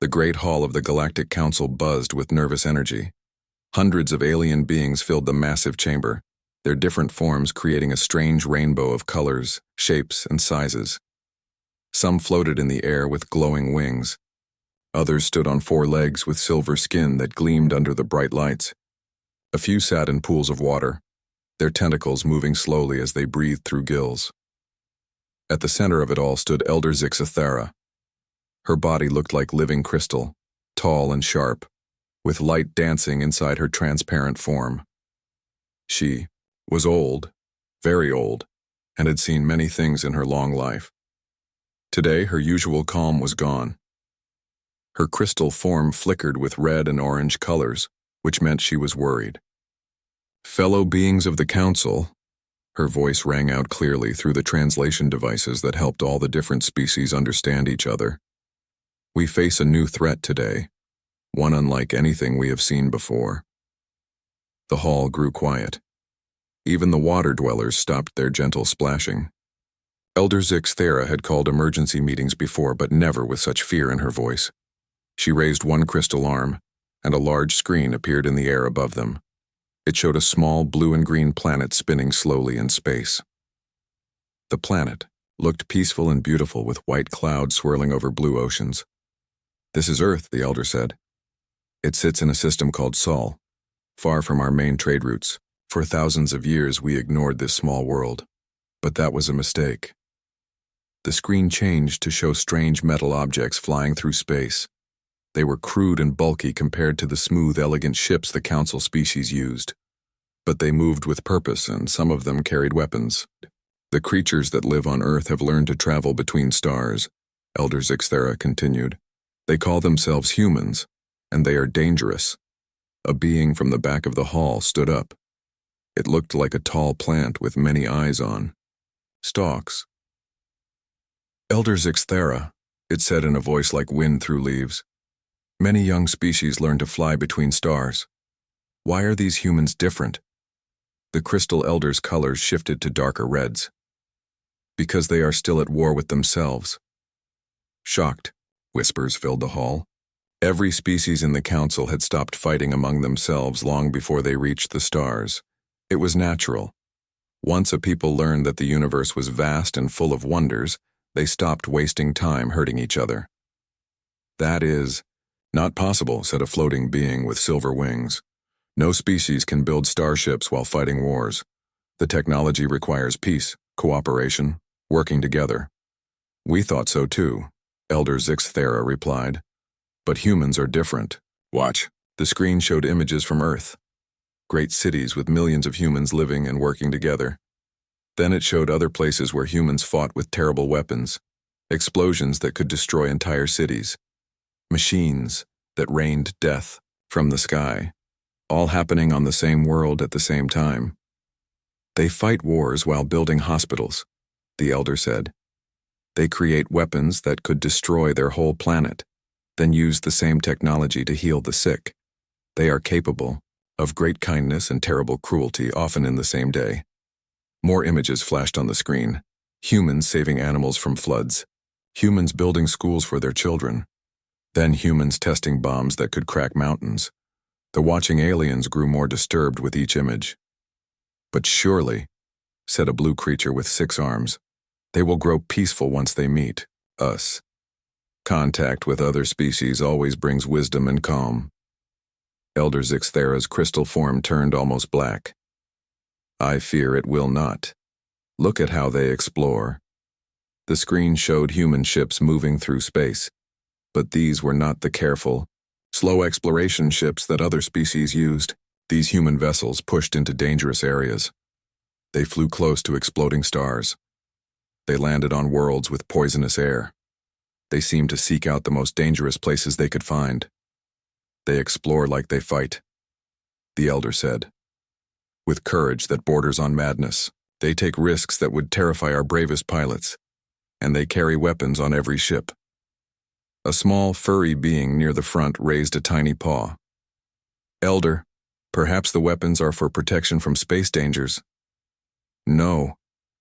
The great hall of the Galactic Council buzzed with nervous energy. Hundreds of alien beings filled the massive chamber, their different forms creating a strange rainbow of colors, shapes, and sizes. Some floated in the air with glowing wings. Others stood on four legs with silver skin that gleamed under the bright lights. A few sat in pools of water, their tentacles moving slowly as they breathed through gills. At the center of it all stood Elder Zixathera. Her body looked like living crystal, tall and sharp, with light dancing inside her transparent form. She was old, very old, and had seen many things in her long life. Today, her usual calm was gone. Her crystal form flickered with red and orange colors, which meant she was worried. Fellow beings of the Council, her voice rang out clearly through the translation devices that helped all the different species understand each other. We face a new threat today, one unlike anything we have seen before. The hall grew quiet. Even the water dwellers stopped their gentle splashing. Elder Zixathera had called emergency meetings before, but never with such fear in her voice. She raised one crystal arm, and a large screen appeared in the air above them. It showed a small blue and green planet spinning slowly in space. The planet looked peaceful and beautiful with white clouds swirling over blue oceans. "This is Earth," the elder said. "It sits in a system called Sol, far from our main trade routes. For thousands of years we ignored this small world, but that was a mistake." The screen changed to show strange metal objects flying through space. They were crude and bulky compared to the smooth, elegant ships the Council species used. But they moved with purpose, and some of them carried weapons. "The creatures that live on Earth have learned to travel between stars," Elder Zixathera continued. "They call themselves humans, and they are dangerous." A being from the back of the hall stood up. It looked like a tall plant with many eyes on stalks. "Elder Zixathera," it said in a voice like wind through leaves. "Many young species learn to fly between stars. Why are these humans different?" The crystal elder's colors shifted to darker reds. "Because they are still at war with themselves." Shocked, whispers filled the hall. Every species in the Council had stopped fighting among themselves long before they reached the stars. It was natural. Once a people learned that the universe was vast and full of wonders, they stopped wasting time hurting each other. "That is not possible," said a floating being with silver wings. "No species can build starships while fighting wars. The technology requires peace, cooperation, working together." "We thought so too," Elder Zixathera replied. "But humans are different. Watch." The screen showed images from Earth. Great cities with millions of humans living and working together. Then it showed other places where humans fought with terrible weapons, explosions that could destroy entire cities, machines that rained death from the sky, all happening on the same world at the same time. "They fight wars while building hospitals," the elder said. "They create weapons that could destroy their whole planet, then use the same technology to heal the sick. They are capable of great kindness and terrible cruelty, often in the same day." More images flashed on the screen. Humans saving animals from floods. Humans building schools for their children. Then humans testing bombs that could crack mountains. The watching aliens grew more disturbed with each image. "But surely," said a blue creature with 6 arms, "they will grow peaceful once they meet us. Contact with other species always brings wisdom and calm." Elder Zixathera's crystal form turned almost black. "I fear it will not. Look at how they explore." The screen showed human ships moving through space, but these were not the careful, slow exploration ships that other species used. These human vessels pushed into dangerous areas. They flew close to exploding stars. They landed on worlds with poisonous air. They seemed to seek out the most dangerous places they could find. "They explore like they fight," the elder said. "With courage that borders on madness. They take risks that would terrify our bravest pilots. And they carry weapons on every ship." A small, furry being near the front raised a tiny paw. "Elder, perhaps the weapons are for protection from space dangers." "No,"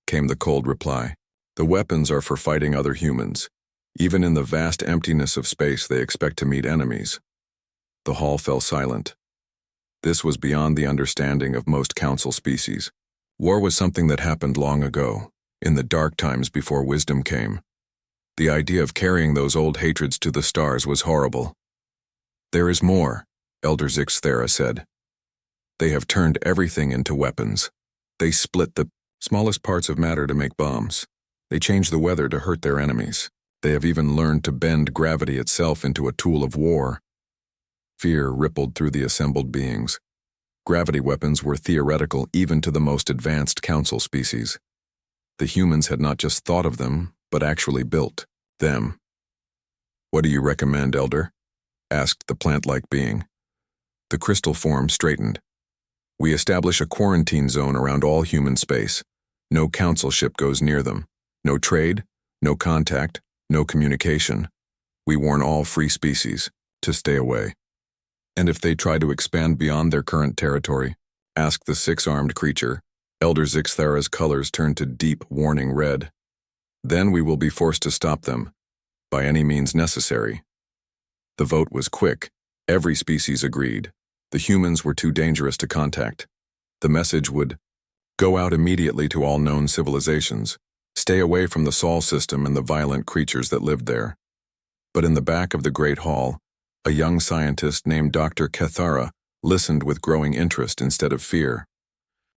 came the cold reply. "The weapons are for fighting other humans. Even in the vast emptiness of space, they expect to meet enemies. The hall fell silent. This was beyond the understanding of most council species. War was something that happened long ago, in the dark times before wisdom came. The idea of carrying those old hatreds to the stars was horrible. "There is more," Elder Zixthera said. "They have turned everything into weapons. They split the smallest parts of matter to make bombs. They change the weather to hurt their enemies. They have even learned to bend gravity itself into a tool of war." Fear rippled through the assembled beings. Gravity weapons were theoretical even to the most advanced council species. The humans had not just thought of them, but actually built them. "What do you recommend, Elder?" asked the plant-like being. The crystal form straightened. "We establish a quarantine zone around all human space. No council ship goes near them. No trade, no contact, no communication. We warn all free species to stay away." "And if they try to expand beyond their current territory?" asked the six-armed creature. Elder Zixthera's colors turned to deep, warning red. "Then we will be forced to stop them, by any means necessary." The vote was quick. Every species agreed. The humans were too dangerous to contact. The message would go out immediately to all known civilizations. Stay away from the Sol system and the violent creatures that lived there. But in the back of the Great Hall, a young scientist named Dr. Kethara listened with growing interest instead of fear.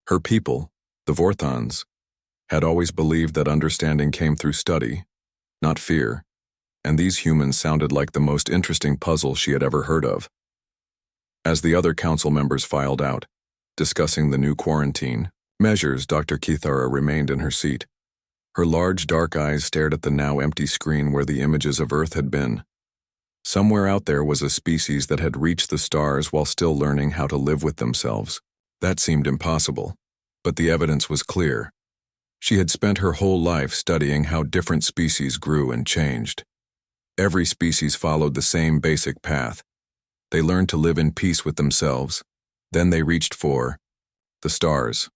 Her people, the Vorthons, had always believed that understanding came through study, not fear, and these humans sounded like the most interesting puzzle she had ever heard of. As the other council members filed out, discussing the new quarantine measures, Dr. Kethara remained in her seat. Her large dark eyes stared at the now empty screen where the images of Earth had been. Somewhere out there was a species that had reached the stars while still learning how to live with themselves. That seemed impossible, but the evidence was clear. She had spent her whole life studying how different species grew and changed. Every species followed the same basic path. They learned to live in peace with themselves. Then they reached for the stars.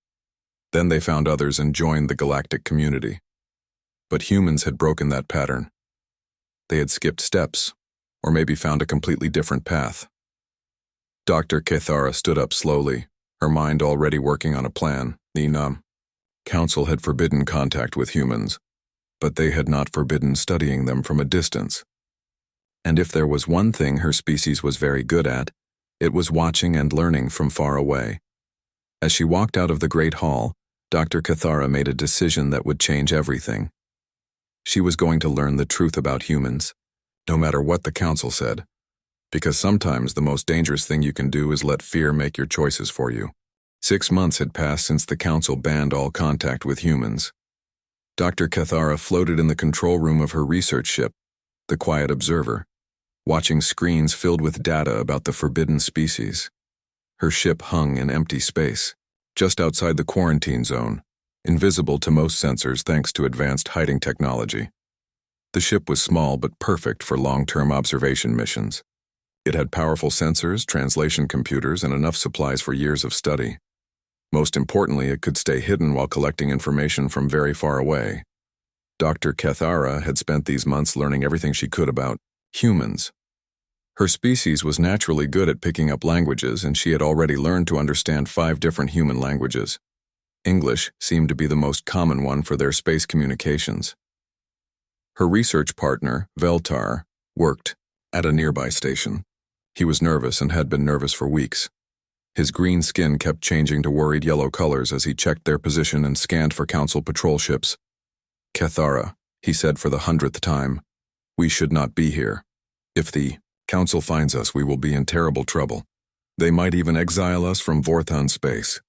Then they found others and joined the galactic community. But humans had broken that pattern. They had skipped steps, or maybe found a completely different path. Dr. Kethara stood up slowly, her mind already working on a plan. The council had forbidden contact with humans, but they had not forbidden studying them from a distance. And if there was one thing her species was very good at, it was watching and learning from far away. As she walked out of the Great Hall, Dr. Kethara made a decision that would change everything. She was going to learn the truth about humans, no matter what the council said, because sometimes the most dangerous thing you can do is let fear make your choices for you. 6 months had passed since the council banned all contact with humans. Dr. Kethara floated in the control room of her research ship, the Quiet Observer, watching screens filled with data about the forbidden species. Her ship hung in empty space, just outside the quarantine zone, invisible to most sensors thanks to advanced hiding technology. The ship was small but perfect for long-term observation missions. It had powerful sensors, translation computers, and enough supplies for years of study. Most importantly, it could stay hidden while collecting information from very far away. Dr. Kethara had spent these months learning everything she could about humans. Her species was naturally good at picking up languages, and she had already learned to understand 5 different human languages. English seemed to be the most common one for their space communications. Her research partner, Veltar, worked at a nearby station. He was nervous and had been nervous for weeks. His green skin kept changing to worried yellow colors as he checked their position and scanned for council patrol ships. "Kethara," he said for the 100th time, "we should not be here. If the council finds us, we will be in terrible trouble. They might even exile us from Vorthon space."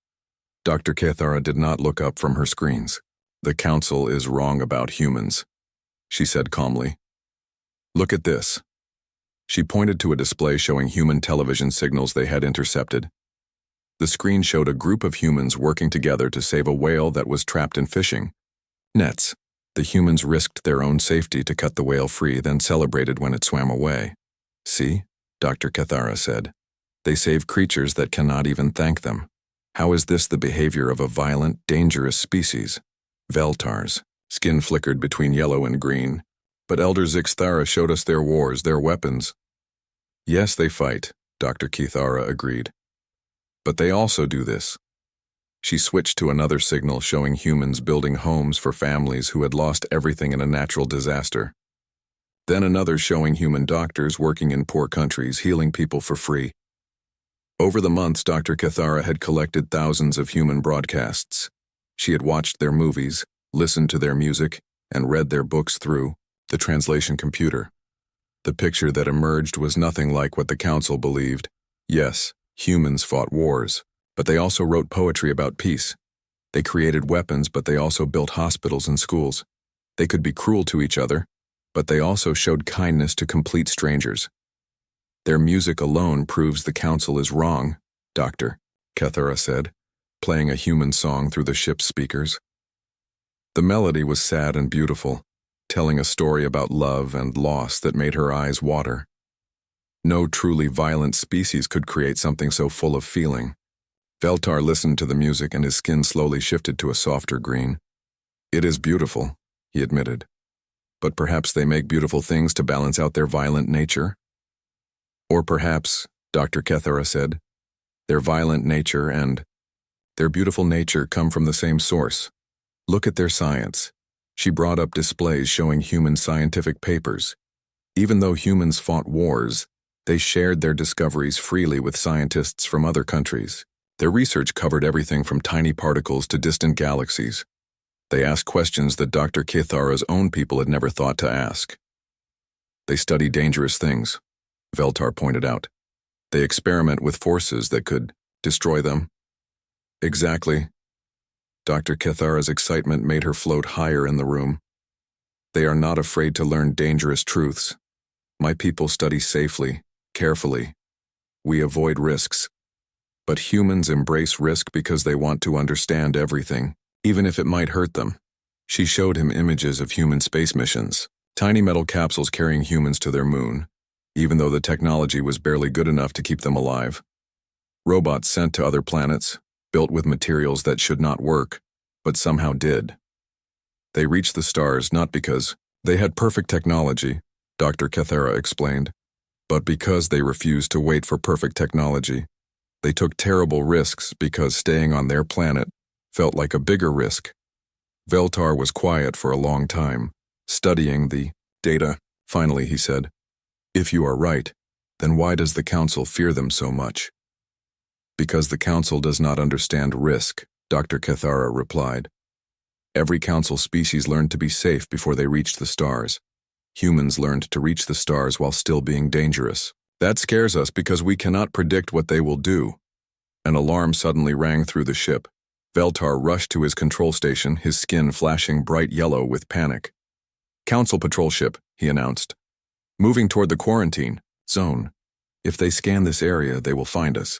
Dr. Kethara did not look up from her screens. "The council is wrong about humans," she said calmly. "Look at this." She pointed to a display showing human television signals they had intercepted. The screen showed a group of humans working together to save a whale that was trapped in fishing nets. The humans risked their own safety to cut the whale free, then celebrated when it swam away. "See," Dr. Kethara said, "they save creatures that cannot even thank them. How is this the behavior of a violent, dangerous species?" Veltar's skin flickered between yellow and green. But Elder Zixthara showed us their wars, their weapons. Yes, they fight, Dr. Kithara agreed. But they also do this. She switched to another signal showing humans building homes for families who had lost everything in a natural disaster. Then another showing human doctors working in poor countries, healing people for free. Over the months, Dr. Kithara had collected thousands of human broadcasts. She had watched their movies, listened to their music, and read their books through the translation computer. The picture that emerged was nothing like what the Council believed. Yes, humans fought wars, but they also wrote poetry about peace. They created weapons, but they also built hospitals and schools. They could be cruel to each other, but they also showed kindness to complete strangers. Their music alone proves the Council is wrong, Dr. Kethara said, playing a human song through the ship's speakers. The melody was sad and beautiful, telling a story about love and loss that made her eyes water. No truly violent species could create something so full of feeling. Veltar listened to the music and his skin slowly shifted to a softer green. It is beautiful, he admitted. But perhaps they make beautiful things to balance out their violent nature? Or perhaps, Dr. Kethara said, their violent nature and their beautiful nature come from the same source. Look at their science. She brought up displays showing human scientific papers. Even though humans fought wars, they shared their discoveries freely with scientists from other countries. Their research covered everything from tiny particles to distant galaxies. They asked questions that Dr. Kithara's own people had never thought to ask. They study dangerous things, Veltar pointed out. They experiment with forces that could destroy them. Exactly. Dr. Kithara's excitement made her float higher in the room. They are not afraid to learn dangerous truths. My people study safely, carefully. We avoid risks. But humans embrace risk because they want to understand everything, even if it might hurt them. She showed him images of human space missions, tiny metal capsules carrying humans to their moon, even though the technology was barely good enough to keep them alive. Robots sent to other planets, built with materials that should not work, but somehow did. They reached the stars not because they had perfect technology, Dr. Kethara explained, but because they refused to wait for perfect technology. They took terrible risks because staying on their planet felt like a bigger risk. Veltar was quiet for a long time, studying the data. Finally, he said, "If you are right, then why does the Council fear them so much?" "Because the Council does not understand risk," Dr. Kethara replied. "Every Council species learned to be safe before they reached the stars. Humans learned to reach the stars while still being dangerous. That scares us because we cannot predict what they will do." An alarm suddenly rang through the ship. Veltar rushed to his control station, his skin flashing bright yellow with panic. "Council patrol ship," he announced. "Moving toward the quarantine zone. If they scan this area, they will find us."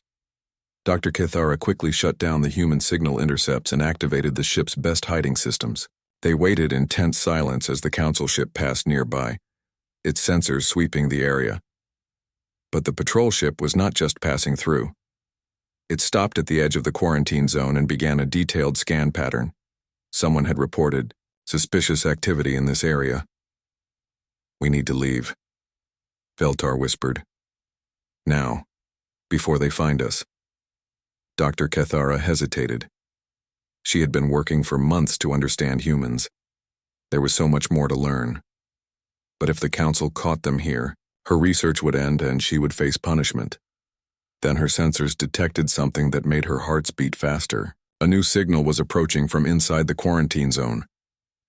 Dr. Kithara quickly shut down the human signal intercepts and activated the ship's best hiding systems. They waited in tense silence as the Council ship passed nearby, its sensors sweeping the area. But the patrol ship was not just passing through. It stopped at the edge of the quarantine zone and began a detailed scan pattern. Someone had reported suspicious activity in this area. "We need to leave," Veltar whispered. "Now, before they find us." Dr. Kethara hesitated. She had been working for months to understand humans. There was so much more to learn. But if the Council caught them here, her research would end and she would face punishment. Then her sensors detected something that made her hearts beat faster. A new signal was approaching from inside the quarantine zone.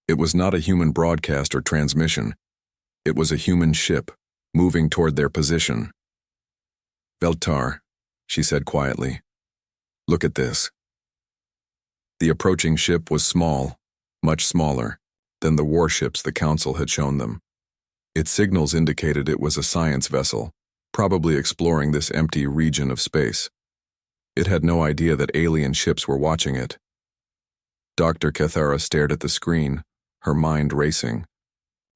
It was not a human broadcast or transmission. It was a human ship, moving toward their position. "Veltar," she said quietly, "look at this." The approaching ship was small, much smaller, than the warships the Council had shown them. Its signals indicated it was a science vessel, probably exploring this empty region of space. It had no idea that alien ships were watching it. Dr. Kethara stared at the screen, her mind racing.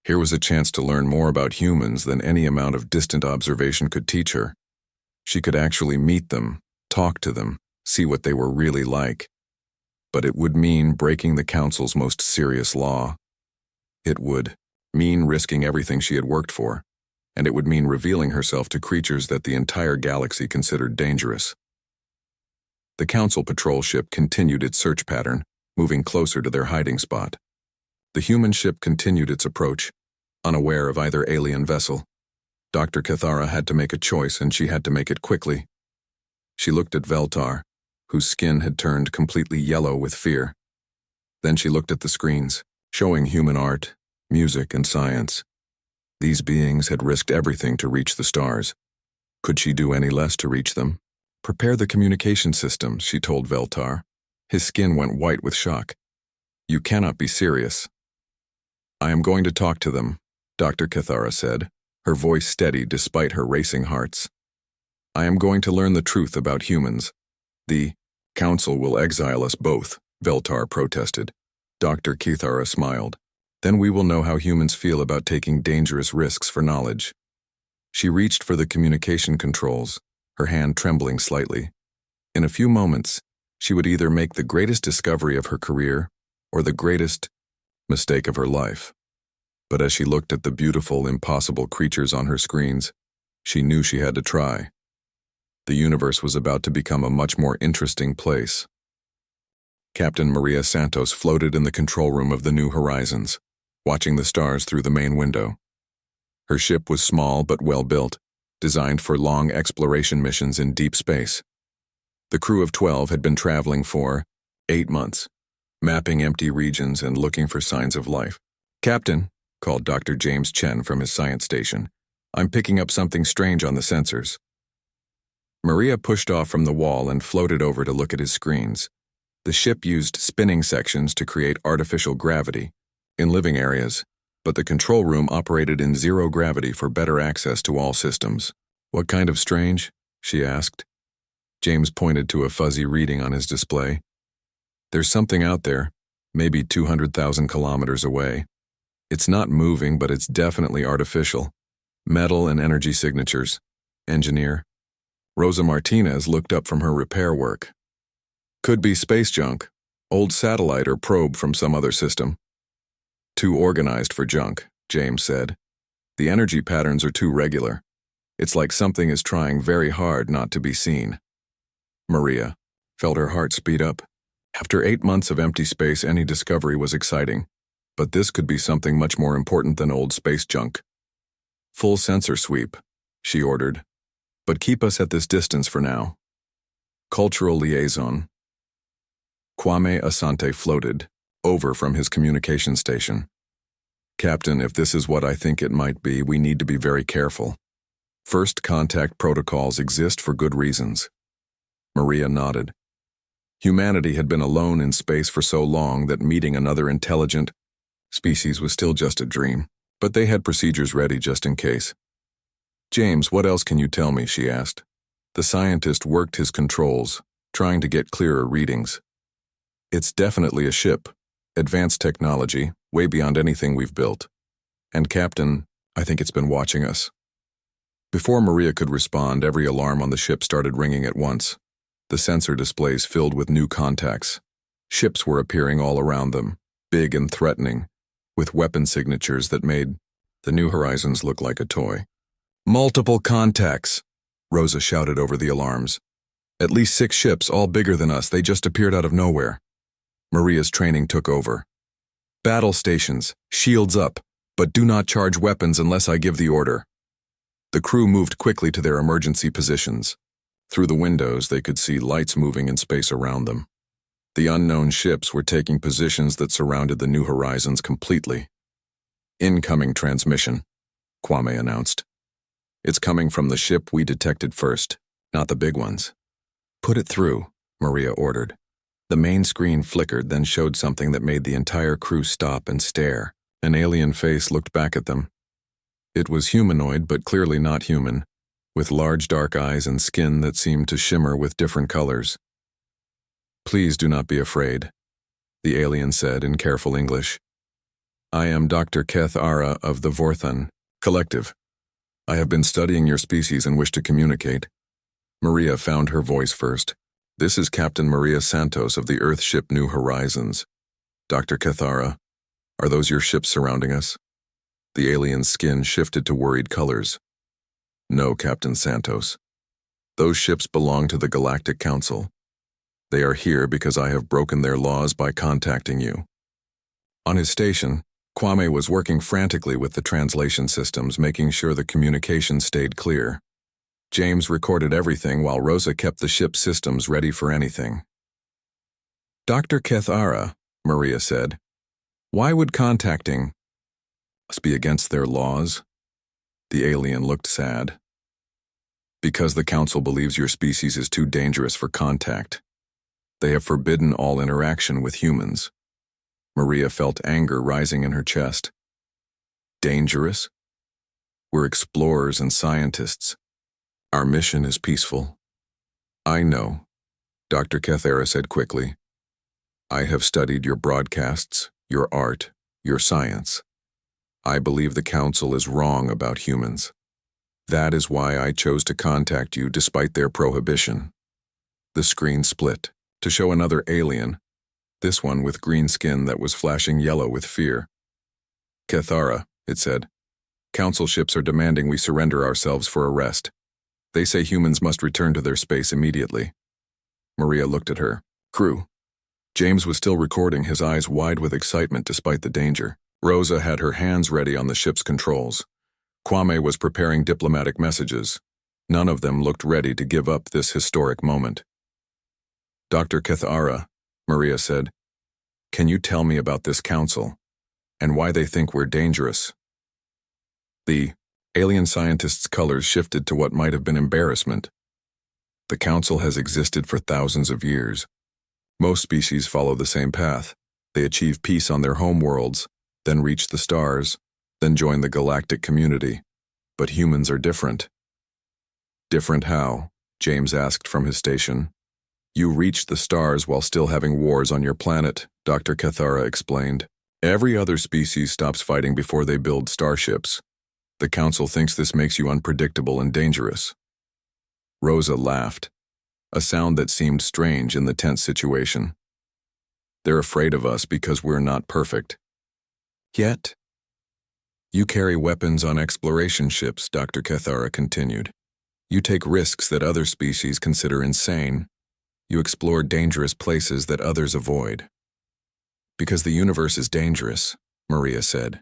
Here was a chance to learn more about humans than any amount of distant observation could teach her. She could actually meet them, talk to them, see what they were really like. But it would mean breaking the Council's most serious law. It would. mean risking everything she had worked for, and it would mean revealing herself to creatures that the entire galaxy considered dangerous. The Council patrol ship continued its search pattern, moving closer to their hiding spot. The human ship continued its approach, unaware of either alien vessel. Dr. Cathara had to make a choice, and she had to make it quickly. She looked at Veltar, whose skin had turned completely yellow with fear. Then she looked at the screens, showing human art, music, and science. These beings had risked everything to reach the stars. Could she do any less to reach them? Prepare the communication systems, she told Veltar. His skin went white with shock. You cannot be serious. I am going to talk to them, Dr. Cathara said, her voice steady despite her racing hearts. I am going to learn the truth about humans. The Council will exile us both, Veltar protested. Dr. Cathara smiled. Then we will know how humans feel about taking dangerous risks for knowledge. She reached for the communication controls, her hand trembling slightly. In a few moments, she would either make the greatest discovery of her career or the greatest mistake of her life. But as she looked at the beautiful, impossible creatures on her screens, she knew she had to try. The universe was about to become a much more interesting place. Captain Maria Santos floated in the control room of the New Horizons, watching the stars through the main window. Her ship was small but well-built, designed for long exploration missions in deep space. The crew of 12 had been traveling for 8 months, mapping empty regions and looking for signs of life. Captain, called Dr. James Chen from his science station, I'm picking up something strange on the sensors. Maria pushed off from the wall and floated over to look at his screens. The ship used spinning sections to create artificial gravity in living areas, but the control room operated in zero gravity for better access to all systems. What kind of strange? She asked. James pointed to a fuzzy reading on his display. There's something out there, maybe 200,000 kilometers away. It's not moving, but it's definitely artificial. Metal and energy signatures. Engineer. Rosa Martinez looked up from her repair work. Could be space junk, old satellite or probe from some other system. Too organized for junk, James said. The energy patterns are too regular. It's like something is trying very hard not to be seen. Maria felt her heart speed up. After 8 months of empty space, any discovery was exciting. But this could be something much more important than old space junk. Full sensor sweep, she ordered. But keep us at this distance for now. Cultural liaison. Kwame Asante floated over from his communication station. Captain, if this is what I think it might be, we need to be very careful. First contact protocols exist for good reasons. Maria nodded. Humanity had been alone in space for so long that meeting another intelligent species was still just a dream, but they had procedures ready just in case. James, what else can you tell me? She asked. The scientist worked his controls, trying to get clearer readings. It's definitely a ship. Advanced technology, way beyond anything we've built. And Captain, I think it's been watching us. Before Maria could respond, every alarm on the ship started ringing at once. The sensor displays filled with new contacts. Ships were appearing all around them, big and threatening, with weapon signatures that made the New Horizons look like a toy. Multiple contacts, Rosa shouted over the alarms. At least 6 ships, all bigger than us. They just appeared out of nowhere. Maria's training took over. Battle stations, shields up, but do not charge weapons unless I give the order. The crew moved quickly to their emergency positions. Through the windows, they could see lights moving in space around them. The unknown ships were taking positions that surrounded the New Horizons completely. Incoming transmission, Kwame announced. It's coming from the ship we detected first, not the big ones. Put it through, Maria ordered. The main screen flickered, then showed something that made the entire crew stop and stare. An alien face looked back at them. It was humanoid, but clearly not human, with large dark eyes and skin that seemed to shimmer with different colors. Please do not be afraid, the alien said in careful English. I am Dr. Keth Ara of the Vorthon Collective. I have been studying your species and wish to communicate. Maria found her voice first. This is Captain Maria Santos of the Earth ship New Horizons. Dr. Cathara, are those your ships surrounding us? The alien's skin shifted to worried colors. No, Captain Santos. Those ships belong to the Galactic Council. They are here because I have broken their laws by contacting you. On his station, Kwame was working frantically with the translation systems, making sure the communication stayed clear. James recorded everything while Rosa kept the ship's systems ready for anything. Dr. Kethara, Maria said, why would contacting us be against their laws? The alien looked sad. Because the Council believes your species is too dangerous for contact. They have forbidden all interaction with humans. Maria felt anger rising in her chest. Dangerous? We're explorers and scientists. Our mission is peaceful. I know, Dr. Kethara said quickly. I have studied your broadcasts, your art, your science. I believe the Council is wrong about humans. That is why I chose to contact you despite their prohibition. The screen split to show another alien, this one with green skin that was flashing yellow with fear. Kethara, it said. Council ships are demanding we surrender ourselves for arrest. They say humans must return to their space immediately. Maria looked at her. Crew. James was still recording, his eyes wide with excitement despite the danger. Rosa had her hands ready on the ship's controls. Kwame was preparing diplomatic messages. None of them looked ready to give up this historic moment. Dr. Kethara, Maria said, can you tell me about this council and why they think we're dangerous? The alien scientist's colors shifted to what might have been embarrassment. The council has existed for thousands of years. Most species follow the same path. They achieve peace on their home worlds, then reach the stars, then join the galactic community. But humans are different. Different how? James asked from his station. You reached the stars while still having wars on your planet, Dr. Kethara explained. Every other species stops fighting before they build starships. The Council thinks this makes you unpredictable and dangerous. Rosa laughed, a sound that seemed strange in the tense situation. They're afraid of us because we're not perfect. Yet, you carry weapons on exploration ships, Dr. Kethara continued. You take risks that other species consider insane. You explore dangerous places that others avoid. Because the universe is dangerous, Maria said.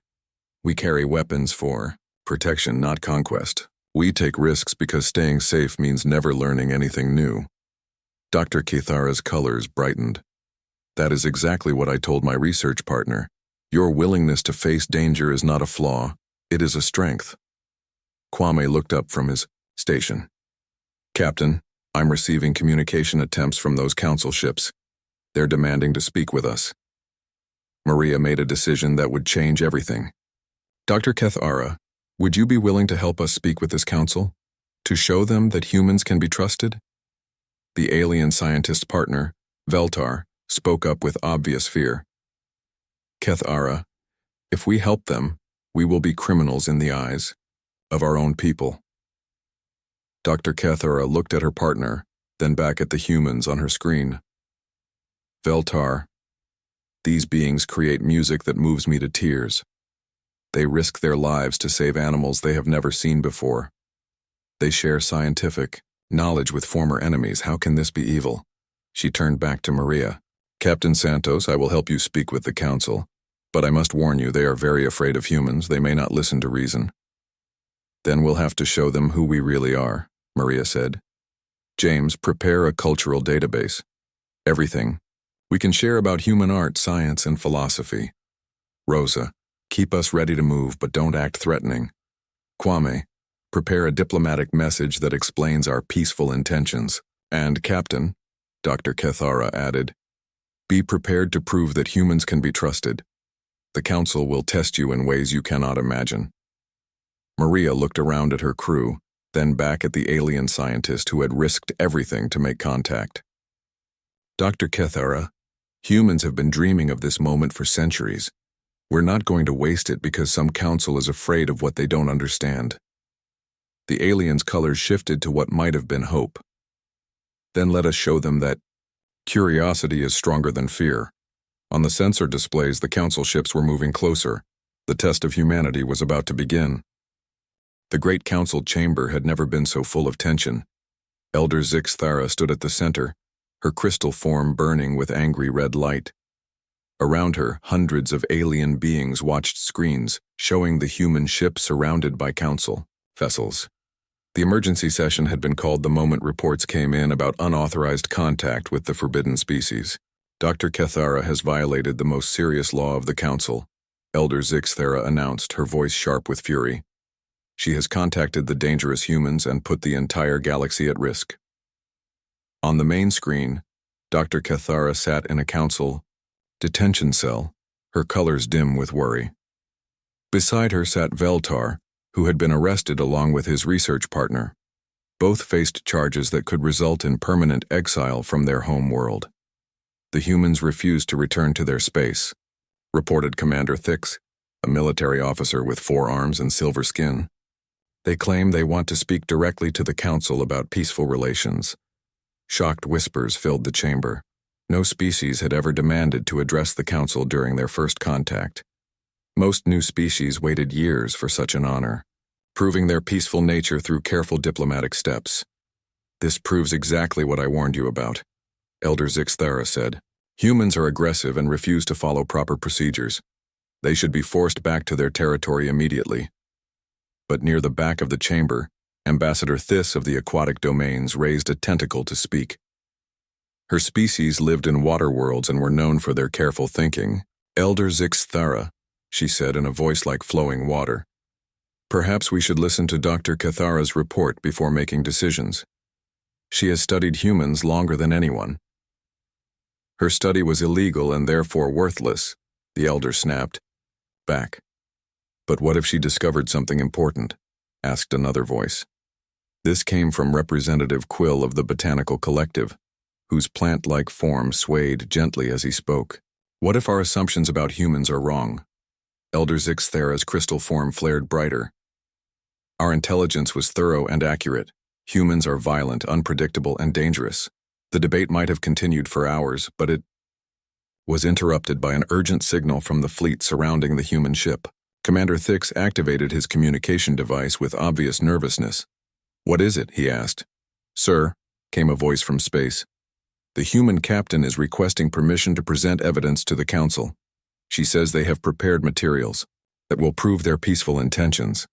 We carry weapons for protection, not conquest. We take risks because staying safe means never learning anything new. Dr. Kethara's colors brightened. That is exactly what I told my research partner. Your willingness to face danger is not a flaw, it is a strength. Kwame looked up from his station. Captain, I'm receiving communication attempts from those council ships. They're demanding to speak with us. Maria made a decision that would change everything. Dr. Kethara, would you be willing to help us speak with this council? To show them that humans can be trusted? The alien scientist's partner, Veltar, spoke up with obvious fear. Kethara, if we help them, we will be criminals in the eyes of our own people. Dr. Kethara looked at her partner, then back at the humans on her screen. Veltar, these beings create music that moves me to tears. They risk their lives to save animals they have never seen before. They share scientific knowledge with former enemies. How can this be evil? She turned back to Maria. Captain Santos, I will help you speak with the council, but I must warn you, they are very afraid of humans. They may not listen to reason. Then we'll have to show them who we really are, Maria said. James, prepare a cultural database. Everything. We can share about human art, science, and philosophy. Rosa, keep us ready to move, but don't act threatening. Kwame, prepare a diplomatic message that explains our peaceful intentions. And Captain, Dr. Kethara added, be prepared to prove that humans can be trusted. The Council will test you in ways you cannot imagine. Maria looked around at her crew, then back at the alien scientist who had risked everything to make contact. Dr. Kethara, humans have been dreaming of this moment for centuries. We're not going to waste it because some council is afraid of what they don't understand. The aliens' colors shifted to what might have been hope. Then let us show them that curiosity is stronger than fear. On the sensor displays, the council ships were moving closer. The test of humanity was about to begin. The Great Council chamber had never been so full of tension. Elder Zixthara stood at the center, her crystal form burning with angry red light. Around her, hundreds of alien beings watched screens showing the human ship surrounded by council vessels. The emergency session had been called the moment reports came in about unauthorized contact with the forbidden species. Dr. Kethara has violated the most serious law of the council, Elder Zixthara announced, her voice sharp with fury. She has contacted the dangerous humans and put the entire galaxy at risk. On the main screen, Dr. Kethara sat in a council detention cell, her colors dim with worry. Beside her sat Veltar, who had been arrested along with his research partner. Both faced charges that could result in permanent exile from their home world. The humans refused to return to their space, reported Commander Thix, a military officer with 4 arms and silver skin. They claim they want to speak directly to the council about peaceful relations. Shocked whispers filled the chamber. No species had ever demanded to address the council during their first contact. Most new species waited years for such an honor, proving their peaceful nature through careful diplomatic steps. This proves exactly what I warned you about, Elder Zixthara said. Humans are aggressive and refuse to follow proper procedures. They should be forced back to their territory immediately. But near the back of the chamber, Ambassador Thys of the aquatic domains raised a tentacle to speak. Her species lived in water worlds and were known for their careful thinking. Elder Zixthara, she said in a voice like flowing water. Perhaps we should listen to Dr. Kethara's report before making decisions. She has studied humans longer than anyone. Her study was illegal and therefore worthless, the elder snapped back. But what if she discovered something important? Asked another voice. This came from Representative Quill of the Botanical Collective, whose plant-like form swayed gently as he spoke. What if our assumptions about humans are wrong? Elder Zixthara's crystal form flared brighter. Our intelligence was thorough and accurate. Humans are violent, unpredictable, and dangerous. The debate might have continued for hours, but it was interrupted by an urgent signal from the fleet surrounding the human ship. Commander Thix activated his communication device with obvious nervousness. What is it? He asked. Sir, came a voice from space. The human captain is requesting permission to present evidence to the council. She says they have prepared materials that will prove their peaceful intentions.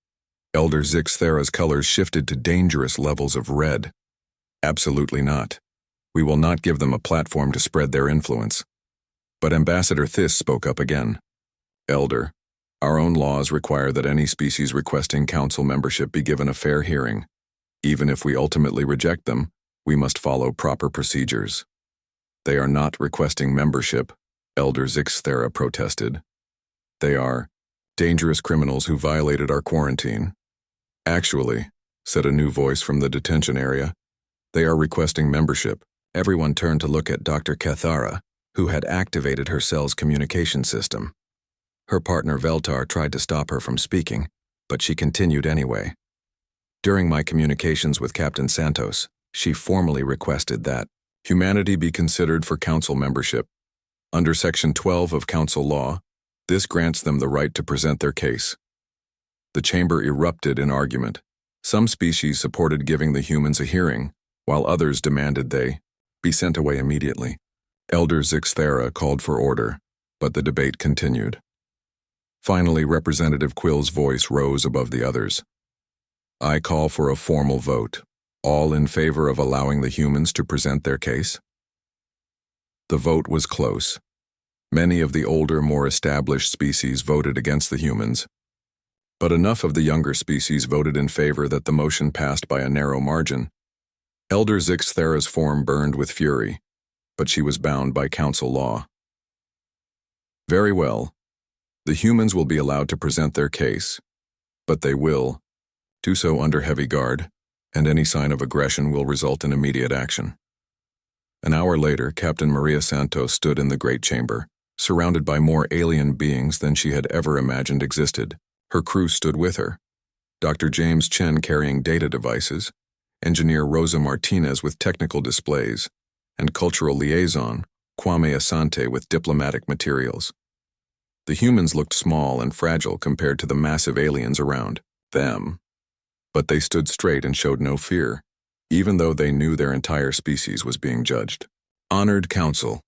Elder Zixthara's colors shifted to dangerous levels of red. Absolutely not. We will not give them a platform to spread their influence. But Ambassador Thys spoke up again. Elder, our own laws require that any species requesting council membership be given a fair hearing. Even if we ultimately reject them, we must follow proper procedures. They are not requesting membership, Elder Zixthara protested. They are dangerous criminals who violated our quarantine. Actually, said a new voice from the detention area, they are requesting membership. Everyone turned to look at Dr. Kethara, who had activated her cell's communication system. Her partner Veltar tried to stop her from speaking, but she continued anyway. During my communications with Captain Santos, she formally requested that humanity be considered for council membership. Under Section 12 of Council Law, this grants them the right to present their case. The chamber erupted in argument. Some species supported giving the humans a hearing, while others demanded they be sent away immediately. Elder Zixthara called for order, but the debate continued. Finally, Representative Quill's voice rose above the others. I call for a formal vote. All in favor of allowing the humans to present their case? The vote was close. Many of the older, more established species voted against the humans, but enough of the younger species voted in favor that the motion passed by a narrow margin. Elder Zixthara's form burned with fury, but she was bound by council law. Very well. The humans will be allowed to present their case, but they will do so under heavy guard, and any sign of aggression will result in immediate action. An hour later, Captain Maria Santos stood in the great chamber, surrounded by more alien beings than she had ever imagined existed. Her crew stood with her. Dr. James Chen carrying data devices, Engineer Rosa Martinez with technical displays, and Cultural Liaison, Kwame Asante with diplomatic materials. The humans looked small and fragile compared to the massive aliens around them. But they stood straight and showed no fear, even though they knew their entire species was being judged. "Honored Council,"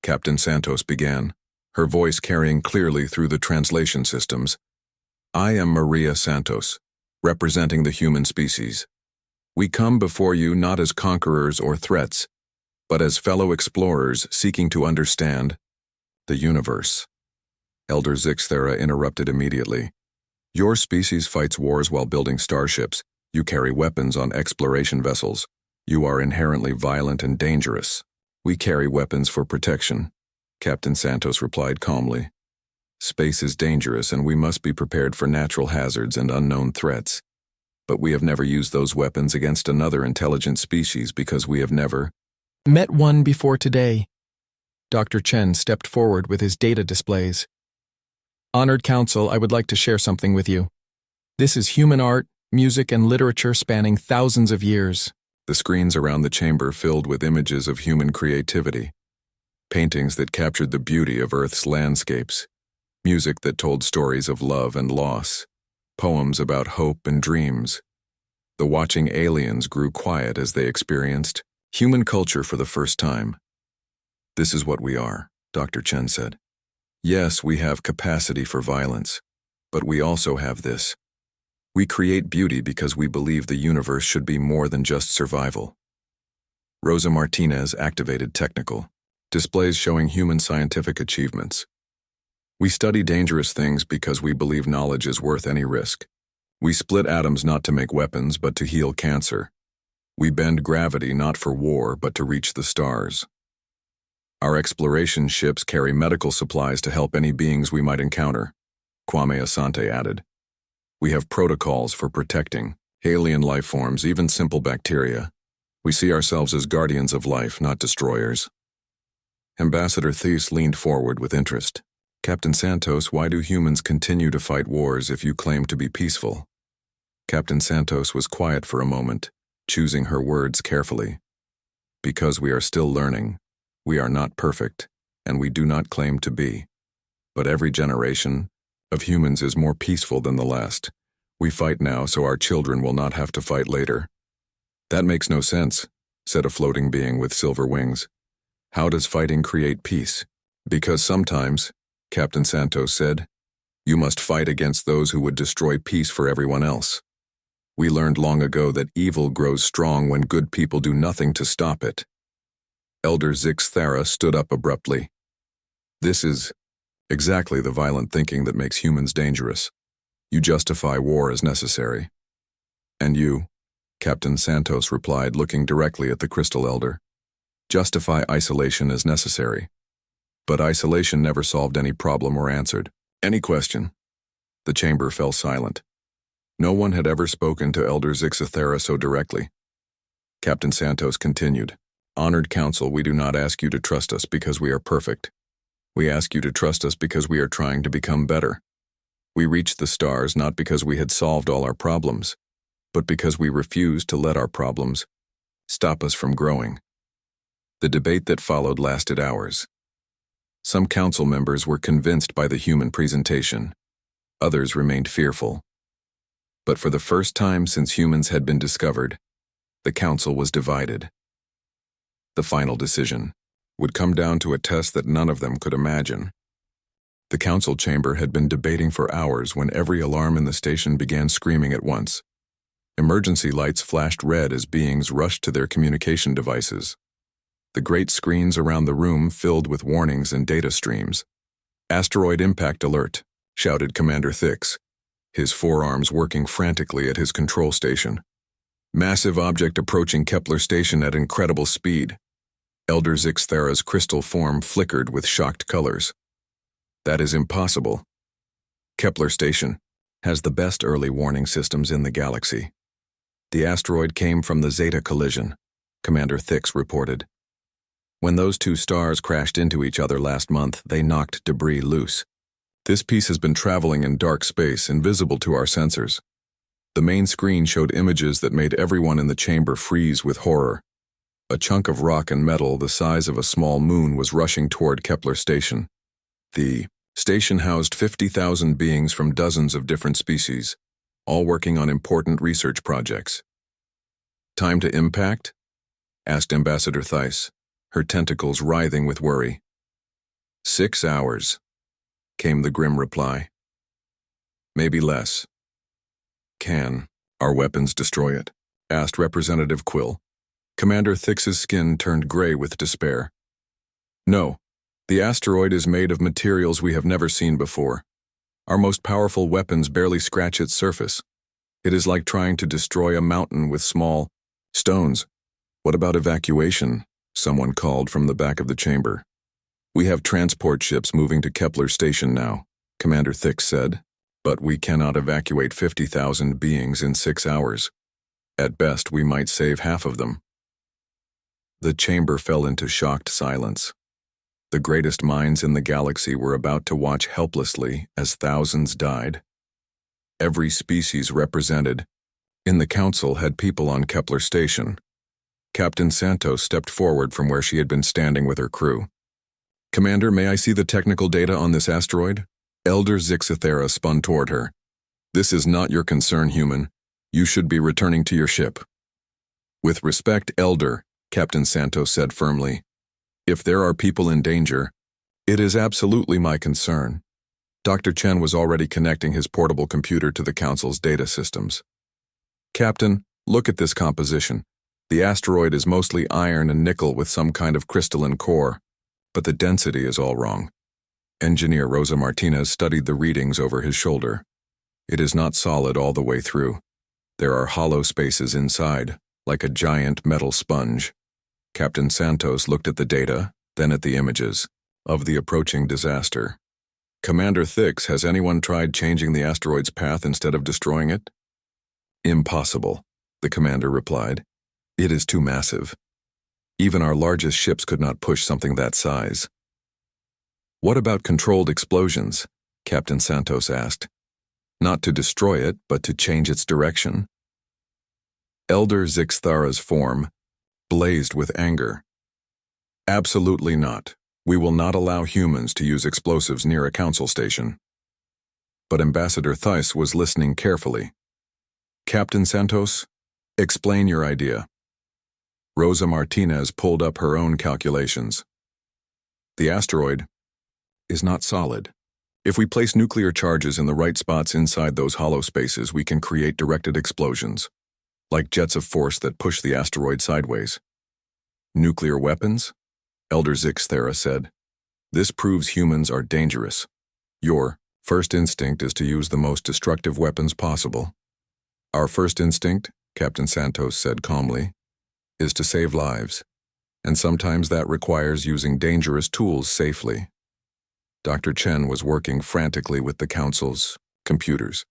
Captain Santos began, her voice carrying clearly through the translation systems. "I am Maria Santos, representing the human species. We come before you not as conquerors or threats, but as fellow explorers seeking to understand the universe." Elder Zixthera interrupted immediately. "Your species fights wars while building starships. You carry weapons on exploration vessels. You are inherently violent and dangerous." "We carry weapons for protection," Captain Santos replied calmly. "Space is dangerous and we must be prepared for natural hazards and unknown threats. But we have never used those weapons against another intelligent species because we have never met one before today." Dr. Chen stepped forward with his data displays. "Honored Council, I would like to share something with you. This is human art, music, and literature spanning thousands of years." The screens around the chamber filled with images of human creativity, paintings that captured the beauty of Earth's landscapes, music that told stories of love and loss, poems about hope and dreams. The watching aliens grew quiet as they experienced human culture for the first time. "This is what we are," Dr. Chen said. "Yes, we have capacity for violence, but we also have this. We create beauty because we believe the universe should be more than just survival." Rosa Martinez activated technical displays showing human scientific achievements. "We study dangerous things because we believe knowledge is worth any risk. We split atoms not to make weapons but to heal cancer. We bend gravity not for war but to reach the stars. Our exploration ships carry medical supplies to help any beings we might encounter," Kwame Asante added. "We have protocols for protecting alien life forms, even simple bacteria. We see ourselves as guardians of life, not destroyers." Ambassador Thies leaned forward with interest. "Captain Santos, why do humans continue to fight wars if you claim to be peaceful?" Captain Santos was quiet for a moment, choosing her words carefully. "Because we are still learning. We are not perfect, and we do not claim to be. But every generation of humans is more peaceful than the last. We fight now so our children will not have to fight later." "That makes no sense," said a floating being with silver wings. "How does fighting create peace?" "Because sometimes," Captain Santos said, "you must fight against those who would destroy peace for everyone else. We learned long ago that evil grows strong when good people do nothing to stop it." Elder Zixthera stood up abruptly. "This is exactly the violent thinking that makes humans dangerous. You justify war as necessary." "And you," Captain Santos replied, looking directly at the Crystal Elder, "justify isolation as necessary. But isolation never solved any problem or answered any question." The chamber fell silent. No one had ever spoken to Elder Zixthera so directly. Captain Santos continued, "Honored Council, we do not ask you to trust us because we are perfect. We ask you to trust us because we are trying to become better. We reached the stars not because we had solved all our problems, but because we refused to let our problems stop us from growing." The debate that followed lasted hours. Some council members were convinced by the human presentation. Others remained fearful. But for the first time since humans had been discovered, the council was divided. The final decision would come down to a test that none of them could imagine. The council chamber had been debating for hours when every alarm in the station began screaming at once. Emergency lights flashed red as beings rushed to their communication devices. The great screens around the room filled with warnings and data streams. "Asteroid impact alert," shouted Commander Thix, his forearms working frantically at his control station. "Massive object approaching Kepler station at incredible speed." Elder Zixthera's crystal form flickered with shocked colors. "That is impossible. Kepler station has the best early warning systems in the galaxy. The asteroid came from the Zeta collision," Commander Thix reported. "When those two stars crashed into each other last month, they knocked debris loose. This piece has been traveling in dark space, invisible to our sensors." The main screen showed images that made everyone in the chamber freeze with horror. A chunk of rock and metal the size of a small moon was rushing toward Kepler station. The Station housed 50,000 beings from dozens of different species, all working on important research projects. Time to impact? Asked Ambassador Theiss, her tentacles writhing with worry. 6 hours, came the grim reply. Maybe less. Can our weapons destroy it? Asked Representative Quill. Commander Thix's skin turned gray with despair. No, the asteroid is made of materials we have never seen before. Our most powerful weapons barely scratch its surface. It is like trying to destroy a mountain with small stones. What about evacuation? Someone called from the back of the chamber. We have transport ships moving to Kepler Station now, Commander Thix said, but we cannot evacuate 50,000 beings in 6 hours. At best, we might save half of them. The chamber fell into shocked silence. The greatest minds in the galaxy were about to watch helplessly as thousands died. Every species represented in the council had people on Kepler Station. Captain Santos stepped forward from where she had been standing with her crew. Commander, may I see the technical data on this asteroid? Elder Zixithera spun toward her. This is not your concern, human. You should be returning to your ship. With respect, Elder, Captain Santos said firmly. If there are people in danger, it is absolutely my concern. Dr. Chen was already connecting his portable computer to the Council's data systems. Captain, look at this composition. The asteroid is mostly iron and nickel with some kind of crystalline core, but the density is all wrong. Engineer Rosa Martinez studied the readings over his shoulder. It is not solid all the way through. There are hollow spaces inside, like a giant metal sponge. Captain Santos looked at the data, then at the images, of the approaching disaster. Commander Thix, has anyone tried changing the asteroid's path instead of destroying it? Impossible, the commander replied. It is too massive. Even our largest ships could not push something that size. What about controlled explosions? Captain Santos asked. Not to destroy it, but to change its direction. Elder Zixthara's form blazed with anger. Absolutely not. We will not allow humans to use explosives near a council station. But Ambassador Theiss was listening carefully. Captain Santos, explain your idea. Rosa Martinez pulled up her own calculations. The asteroid is not solid. If we place nuclear charges in the right spots inside those hollow spaces, we can create directed explosions, like jets of force that push the asteroid sideways. Nuclear weapons? Elder Zixthera said. This proves humans are dangerous. Your first instinct is to use the most destructive weapons possible. Our first instinct, Captain Santos said calmly, is to save lives, and sometimes that requires using dangerous tools safely. Dr. Chen was working frantically with the Council's computers.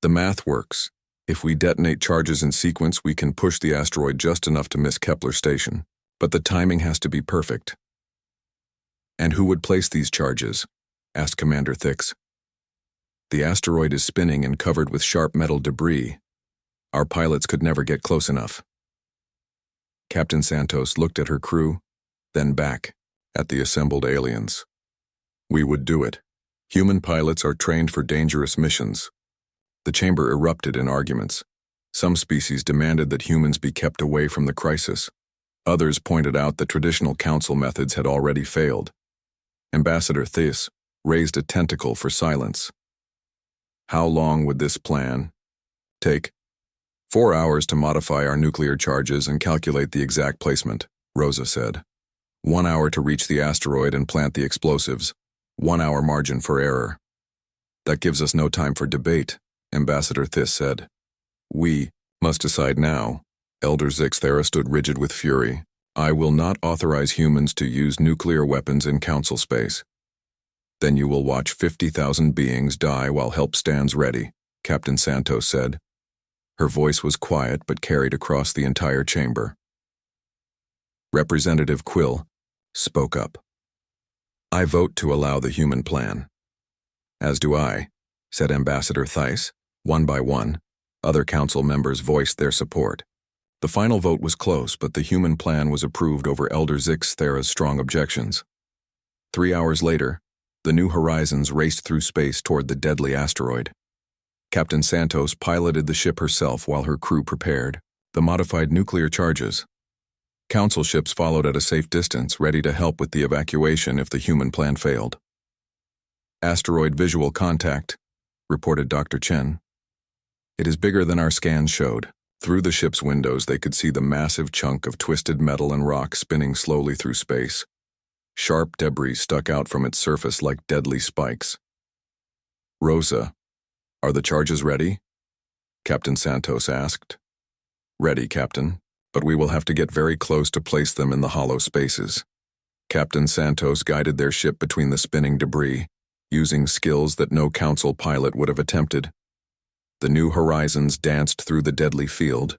The math works. If we detonate charges in sequence, we can push the asteroid just enough to miss Kepler Station, but the timing has to be perfect. And who would place these charges? Asked Commander Thix. The asteroid is spinning and covered with sharp metal debris. Our pilots could never get close enough. Captain Santos looked at her crew, then back at the assembled aliens. We would do it. Human pilots are trained for dangerous missions. The chamber erupted in arguments. Some species demanded that humans be kept away from the crisis. Others pointed out that traditional council methods had already failed. Ambassador Theiss raised a tentacle for silence. How long would this plan take? 4 hours to modify our nuclear charges and calculate the exact placement, Rosa said. 1 hour to reach the asteroid and plant the explosives. 1 hour margin for error. That gives us no time for debate, Ambassador Theiss said. We must decide now. Elder Zixthera stood rigid with fury. I will not authorize humans to use nuclear weapons in council space. Then you will watch 50,000 beings die while help stands ready, Captain Santos said. Her voice was quiet but carried across the entire chamber. Representative Quill spoke up. I vote to allow the human plan. As do I, said Ambassador Theiss. One by one, other council members voiced their support. The final vote was close, but the human plan was approved over Elder Zixthera's strong objections. 3 hours later, The New Horizons raced through space toward the deadly asteroid. Captain Santos piloted the ship herself while her crew prepared the modified nuclear charges. Council ships followed at a safe distance, ready to help with the evacuation if the human plan failed. "Asteroid visual contact," reported Dr. Chen. "It is bigger than our scans showed." Through the ship's windows, they could see the massive chunk of twisted metal and rock spinning slowly through space. Sharp debris stuck out from its surface like deadly spikes. "Rosa, are the charges ready?" Captain Santos asked. "Ready, Captain, but we will have to get very close to place them in the hollow spaces." Captain Santos guided their ship between the spinning debris, using skills that no Council pilot would have attempted. The New Horizons danced through the deadly field,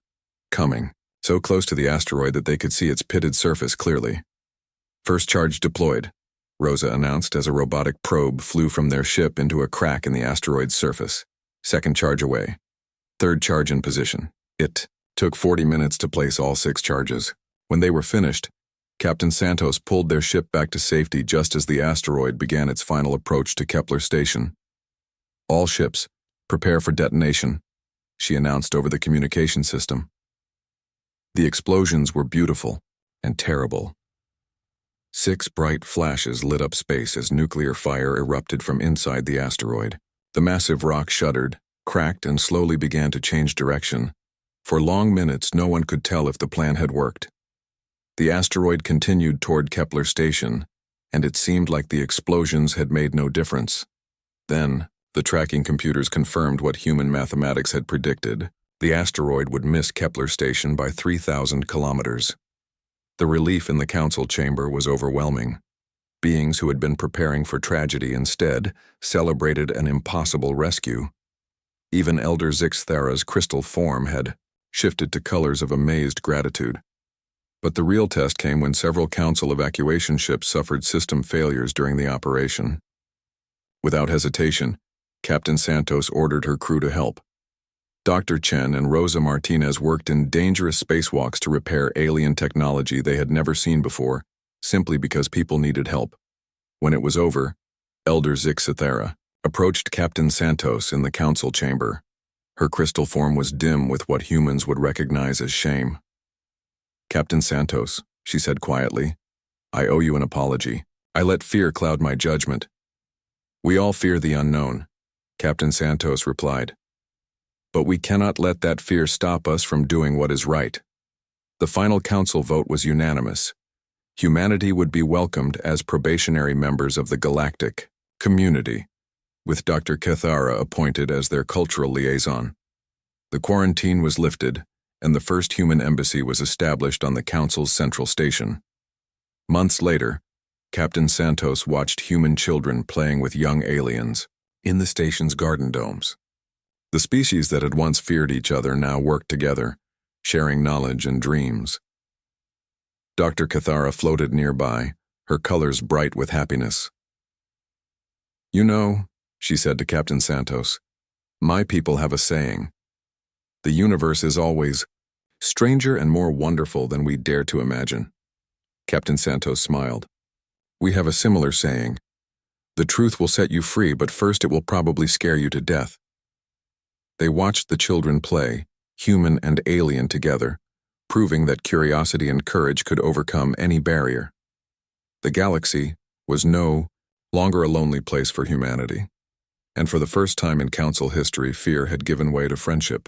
coming so close to the asteroid that they could see its pitted surface clearly. "First charge deployed," Rosa announced as a robotic probe flew from their ship into a crack in the asteroid's surface. "Second charge away. Third charge in position." It took 40 minutes to place all 6 charges. When they were finished, Captain Santos pulled their ship back to safety just as the asteroid began its final approach to Kepler Station. "All ships, prepare for detonation," she announced over the communication system. The explosions were beautiful and terrible. 6 bright flashes lit up space as nuclear fire erupted from inside the asteroid. The massive rock shuddered, cracked, and slowly began to change direction. For long minutes, no one could tell if the plan had worked. The asteroid continued toward Kepler Station, and it seemed like the explosions had made no difference. Then, the tracking computers confirmed what human mathematics had predicted. The asteroid would miss Kepler Station by 3,000 kilometers. The relief in the council chamber was overwhelming. Beings who had been preparing for tragedy instead celebrated an impossible rescue. Even Elder Zixthara's crystal form had shifted to colors of amazed gratitude. But the real test came when several council evacuation ships suffered system failures during the operation. Without hesitation, Captain Santos ordered her crew to help. Dr. Chen and Rosa Martinez worked in dangerous spacewalks to repair alien technology they had never seen before, simply because people needed help. When it was over, Elder Zixthara approached Captain Santos in the council chamber. Her crystal form was dim with what humans would recognize as shame. "Captain Santos," she said quietly, "I owe you an apology. I let fear cloud my judgment." "We all fear the unknown," Captain Santos replied. "But we cannot let that fear stop us from doing what is right." The final council vote was unanimous. Humanity would be welcomed as probationary members of the galactic community, with Dr. Cathara appointed as their cultural liaison. The quarantine was lifted, and the first human embassy was established on the council's central station. Months later, Captain Santos watched human children playing with young aliens in the station's garden domes. The species that had once feared each other now worked together, sharing knowledge and dreams. Dr. Cathara floated nearby, her colors bright with happiness. "You know," she said to Captain Santos, "my people have a saying. The universe is always stranger and more wonderful than we dare to imagine." Captain Santos smiled. "We have a similar saying. The truth will set you free, but first it will probably scare you to death." They watched the children play, human and alien together, proving that curiosity and courage could overcome any barrier. The galaxy was no longer a lonely place for humanity, and for the first time in council history, fear had given way to friendship.